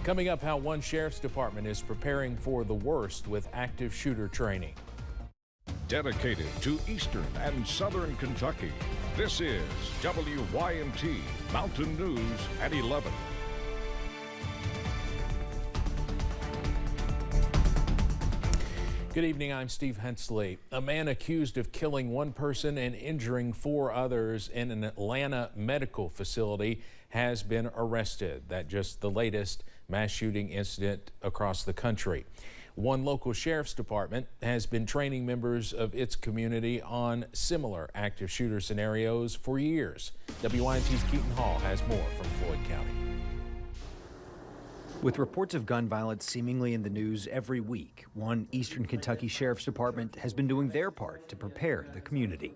Coming up, how one sheriff's department is preparing for the worst with active shooter training. Dedicated to Eastern and Southern Kentucky, this is WYMT Mountain News at 11. Good evening, I'm Steve Hensley. A man accused of killing one person and injuring 4 others in an Atlanta medical facility has been arrested. That's just the latest mass shooting incident across the country. One local sheriff's department has been training members of its community on similar active shooter scenarios for years. WYMT's Keaton Hall has more from Floyd County. With reports of gun violence seemingly in the news every week, one Eastern Kentucky Sheriff's Department has been doing their part to prepare the community.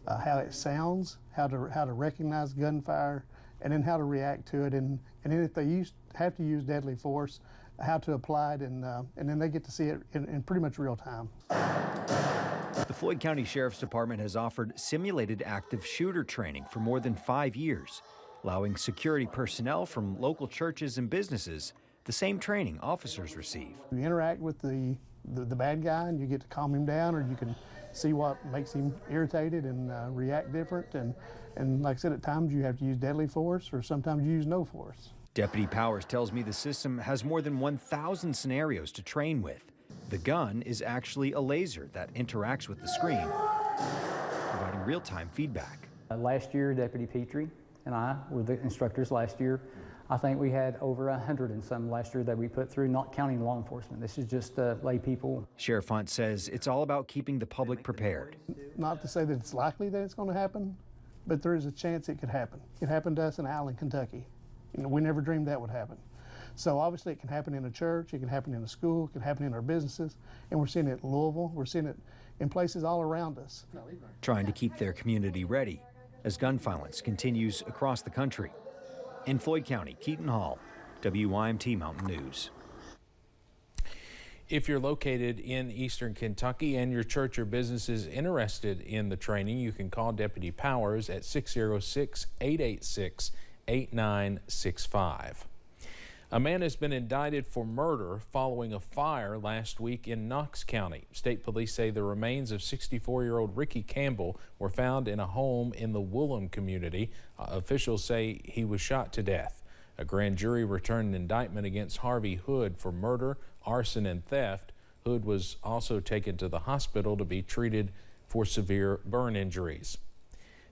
How it sounds, how to recognize gunfire, and then how to react to it, and then if they have to use deadly force, how to apply it, and then they get to see it in pretty much real time. The Floyd County Sheriff's Department has offered simulated active shooter training for more than 5 years, allowing security personnel from local churches and businesses the same training officers receive. You interact with the bad guy and you get to calm him down, or you can see what makes him irritated and react different. And like I said, at times you have to use deadly force, or sometimes you use no force. Deputy Powers tells me the system has more than 1,000 scenarios to train with. The gun is actually a laser that interacts with the screen, providing real-time feedback. Last year, Deputy Petrie and I were the instructors last year. I think we had over 100 and some last year that we put through, not counting law enforcement. This is just lay people. Sheriff Hunt says it's all about keeping the public prepared. Not to say that it's likely that it's going to happen, but there is a chance it could happen. It happened to us in Allen, Kentucky. You know, we never dreamed that would happen. So obviously it can happen in a church, it can happen in a school, it can happen in our businesses, and we're seeing it in Louisville, we're seeing it in places all around us. Trying to keep their community ready as gun violence continues across the country. In Floyd County, Keaton Hall, WYMT Mountain News. If you're located in Eastern Kentucky and your church or business is interested in the training, you can call Deputy Powers at 606-886-8965. A man has been indicted for murder following a fire last week in Knox County. State police say the remains of 64-year-old Ricky Campbell were found in a home in the Woolham community. Officials say he was shot to death. A grand jury returned an indictment against Harvey Hood for murder, arson, and theft. Hood was also taken to the hospital to be treated for severe burn injuries.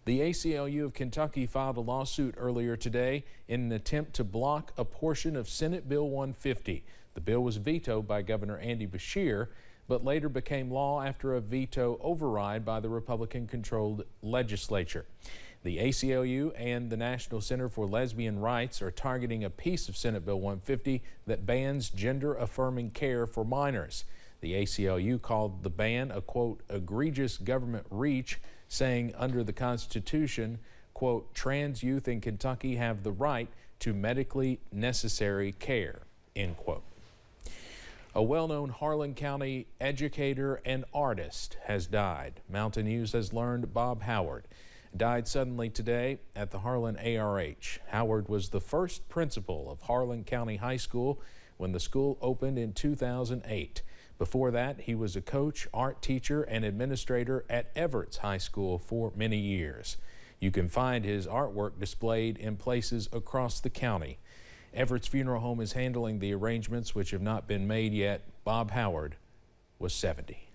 The ACLU of Kentucky filed a lawsuit earlier today in an attempt to block a portion of Senate Bill 150. The bill was vetoed by Governor Andy Beshear, but later became law after a veto override by the Republican-controlled legislature. The ACLU and the National Center for Lesbian Rights are targeting a piece of Senate Bill 150 that bans gender-affirming care for minors. The ACLU called the ban a, quote, egregious government reach, saying under the Constitution, quote, trans youth in Kentucky have the right to medically necessary care, end quote. A well-known Harlan County educator and artist has died. Mountain News has learned Bob Howard died suddenly today at the Harlan ARH. Howard was the first principal of Harlan County High School when the school opened in 2008. Before that, he was a coach, art teacher, and administrator at Everett's High School for many years. You can find his artwork displayed in places across the county. Everett's Funeral Home is handling the arrangements, which have not been made yet. Bob Howard was 70.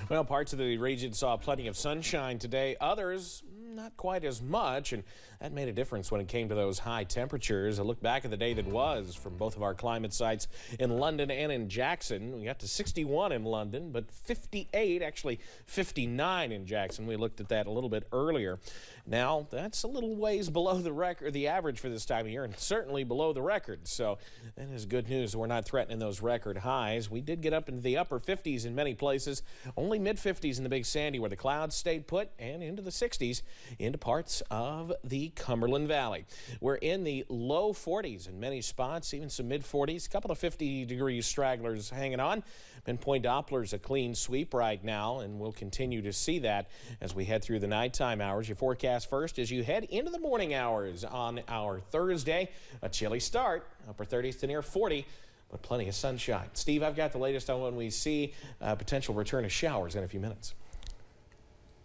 Well, parts of the region saw plenty of sunshine today. Others, not quite as much, and that made a difference when it came to those high temperatures. A look back at the day that was from both of our climate sites in London and in Jackson. We got to 61 in London, but 58, actually 59 in Jackson. We looked at that a little bit earlier. Now, that's a little ways below the record, the average for this time of year, and certainly below the record. So that is good news. We're not threatening those record highs. We did get up into the upper 50s in many places, only mid-50s in the Big Sandy where the clouds stayed put, and into the 60s into parts of the Cumberland Valley. We're in the low 40s in many spots, even some mid-40s, a couple of 50-degree stragglers hanging on. Pinpoint Doppler's a clean sweep right now, and we'll continue to see that as we head through the nighttime hours. Your forecast first as you head into the morning hours on our Thursday. A chilly start, upper 30s to near 40, but plenty of sunshine. Steve, I've got the latest on when we see potential return of showers in a few minutes.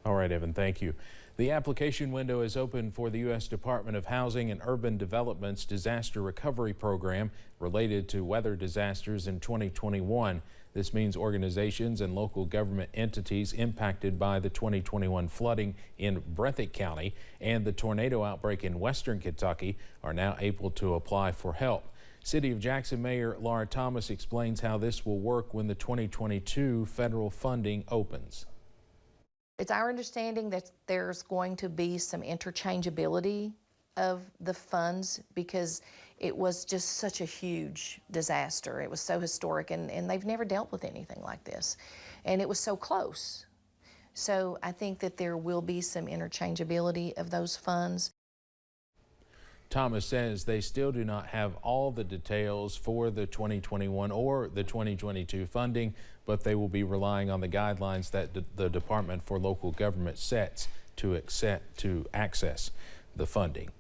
All right, Evan, thank you. The application window is open for the U.S. Department of Housing and Urban Development's disaster recovery program related to weather disasters in 2021. This means organizations and local government entities impacted by the 2021 flooding in Breathitt County and the tornado outbreak in western Kentucky are now able to apply for help. City of Jackson Mayor Laura Thomas explains how this will work when the 2022 federal funding opens. It's our understanding that there's going to be some interchangeability of the funds because it was just such a huge disaster. It was so historic, and they've never dealt with anything like this. And it was so close. So I think that there will be some interchangeability of those funds. Thomas says they still do not have all the details for the 2021 or the 2022 funding, but they will be relying on the guidelines that the Department for Local Government sets to access the funding.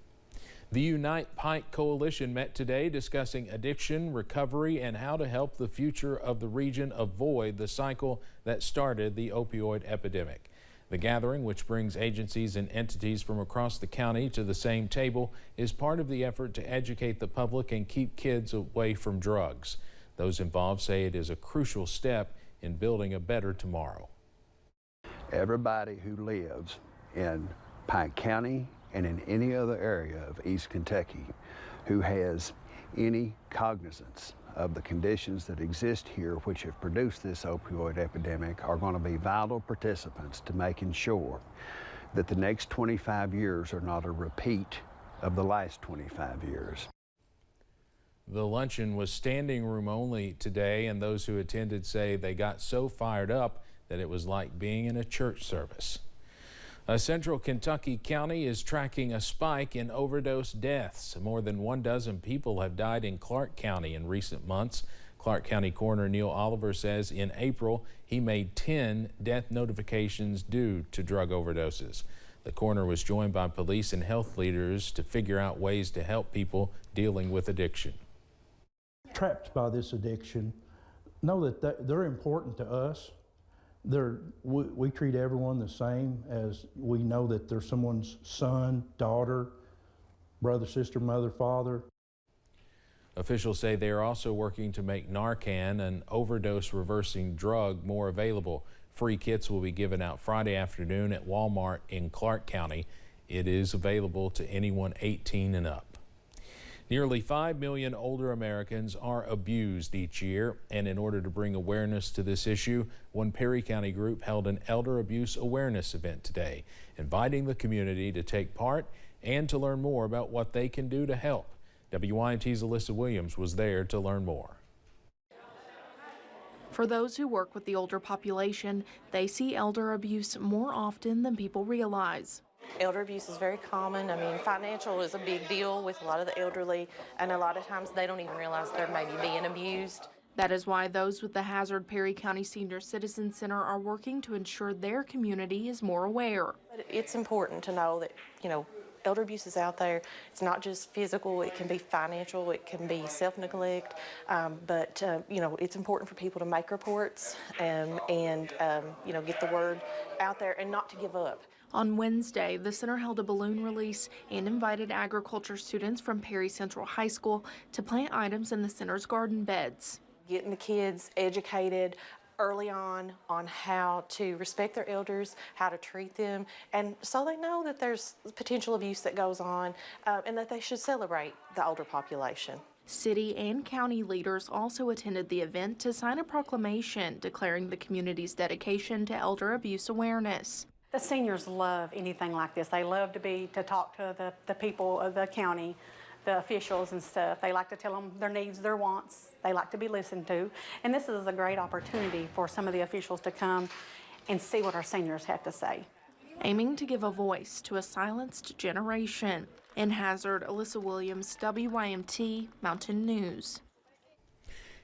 The Unite Pike Coalition met today discussing addiction, recovery, and how to help the future of the region avoid the cycle that started the opioid epidemic. The gathering, which brings agencies and entities from across the county to the same table, is part of the effort to educate the public and keep kids away from drugs. Those involved say it is a crucial step in building a better tomorrow. Everybody who lives in Pike County and in any other area of East Kentucky who has any cognizance of the conditions that exist here which have produced this opioid epidemic are going to be vital participants to making sure that the next 25 years are not a repeat of the last 25 years. The luncheon was standing room only today, and those who attended say they got so fired up that it was like being in a church service. A central Kentucky county is tracking a spike in overdose deaths. More than 12 people have died in Clark County in recent months. Clark County Coroner Neil Oliver says in April he made 10 death notifications due to drug overdoses. The coroner was joined by police and health leaders to figure out ways to help people dealing with addiction. Trapped by this addiction, know that they're important to us. We treat everyone the same, as we know that they're someone's son, daughter, brother, sister, mother, father. Officials say they are also working to make Narcan, an overdose reversing drug, more available. Free kits will be given out Friday afternoon at Walmart in Clark County. It is available to anyone 18 and up. Nearly 5 million older Americans are abused each year, and in order to bring awareness to this issue, one Perry County group held an elder abuse awareness event today, inviting the community to take part and to learn more about what they can do to help. WYMT's Alyssa Williams was there to learn more. For those who work with the older population, they see elder abuse more often than people realize. Elder abuse is very common. I mean, financial is a big deal with a lot of the elderly, and a lot of times they don't even realize they're maybe being abused. That is why those with the Hazard Perry County Senior Citizen Center are working to ensure their community is more aware. But it's important to know that, elder abuse is out there. It's not just physical, it can be financial, it can be self-neglect, but it's important for people to make reports and get the word out there and not to give up. On Wednesday, the center held a balloon release and invited agriculture students from Perry Central High School to plant items in the center's garden beds. Getting the kids educated early on how to respect their elders, how to treat them, and so they know that there's potential abuse that goes on and that they should celebrate the older population. City and county leaders also attended the event to sign a proclamation declaring the community's dedication to elder abuse awareness. The seniors love anything like this. They love to talk to the people of the county, the officials and stuff. They like to tell them their needs, their wants. They like to be listened to. And this is a great opportunity for some of the officials to come and see what our seniors have to say. aiming to give a voice to a silenced generation. In Hazard, Alyssa Williams, WYMT Mountain News.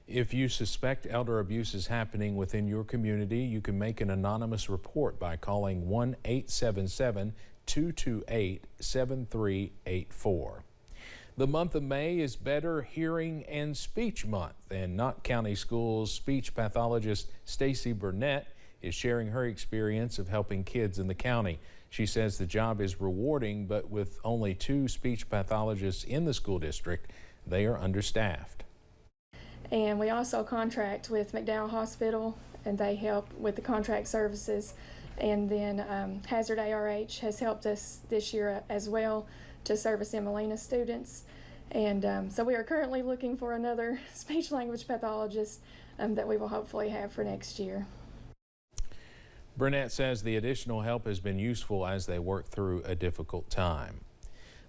If you suspect elder abuse is happening within your community, you can make an anonymous report by calling 1-877-228-7384. The month of May is Better Hearing and Speech Month, and Knox County Schools speech pathologist Stacy Burnett is sharing her experience of helping kids in the county. She says the job is rewarding, but with only 2 speech pathologists in the school district, they are understaffed. And we also contract with McDowell Hospital, and they help with the contract services. And then Hazard ARH has helped us this year as well to service Emelina students. And so we are currently looking for another speech language pathologist that we will hopefully have for next year. Burnett says the additional help has been useful as they work through a difficult time.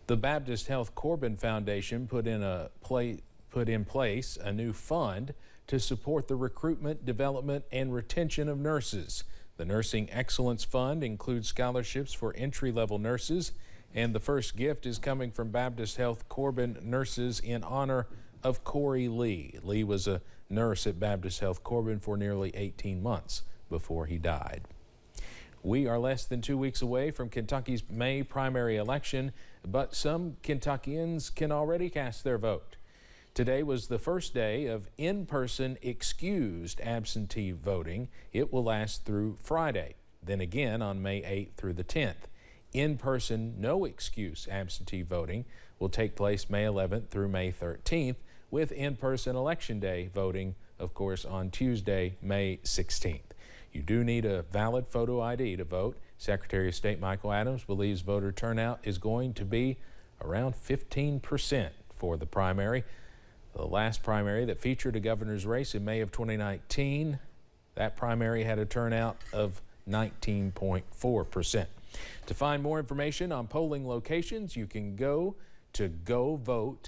The Baptist Health Corbin Foundation put in place a new fund to support the recruitment, development, and retention of nurses. The Nursing Excellence Fund includes scholarships for entry-level nurses, and the first gift is coming from Baptist Health Corbin nurses in honor of Corey Lee. Lee was a nurse at Baptist Health Corbin for nearly 18 months before he died. We are less than 2 weeks away from Kentucky's May primary election, but some Kentuckians can already cast their vote. Today was the first day of in-person excused absentee voting. It will last through Friday, then again on May 8th through the 10th. In-person no excuse absentee voting will take place May 11th through May 13th, with in-person election day voting, of course, on Tuesday, May 16th. You do need a valid photo ID to vote. Secretary of State Michael Adams believes voter turnout is going to be around 15% for the primary. The last primary that featured a governor's race in May of 2019, that primary had a turnout of 19.4%. To find more information on polling locations, you can go to govote.ky.gov.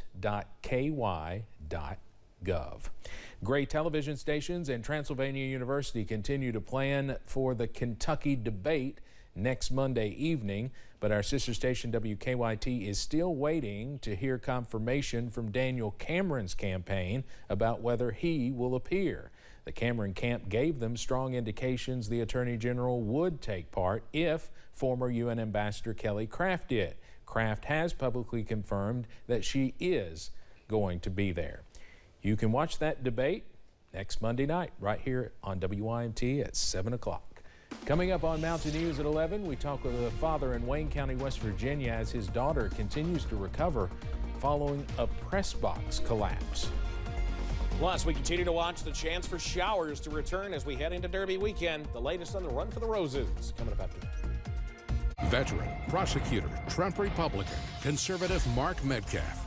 Gray television stations and Transylvania University continue to plan for the Kentucky debate next Monday evening, but our sister station WKYT is still waiting to hear confirmation from Daniel Cameron's campaign about whether he will appear. The Cameron camp gave them strong indications the Attorney General would take part if former UN Ambassador Kelly Craft did. Craft has publicly confirmed that she is going to be there. You can watch that debate next Monday night right here on WYMT at 7 o'clock. Coming up on Mountain News at 11, we talk with a father in Wayne County, West Virginia, as his daughter continues to recover following a press box collapse. Plus, we continue to watch the chance for showers to return as we head into Derby weekend. The latest on the run for the Roses coming up after this. Veteran, prosecutor, Trump Republican, conservative Mark Metcalf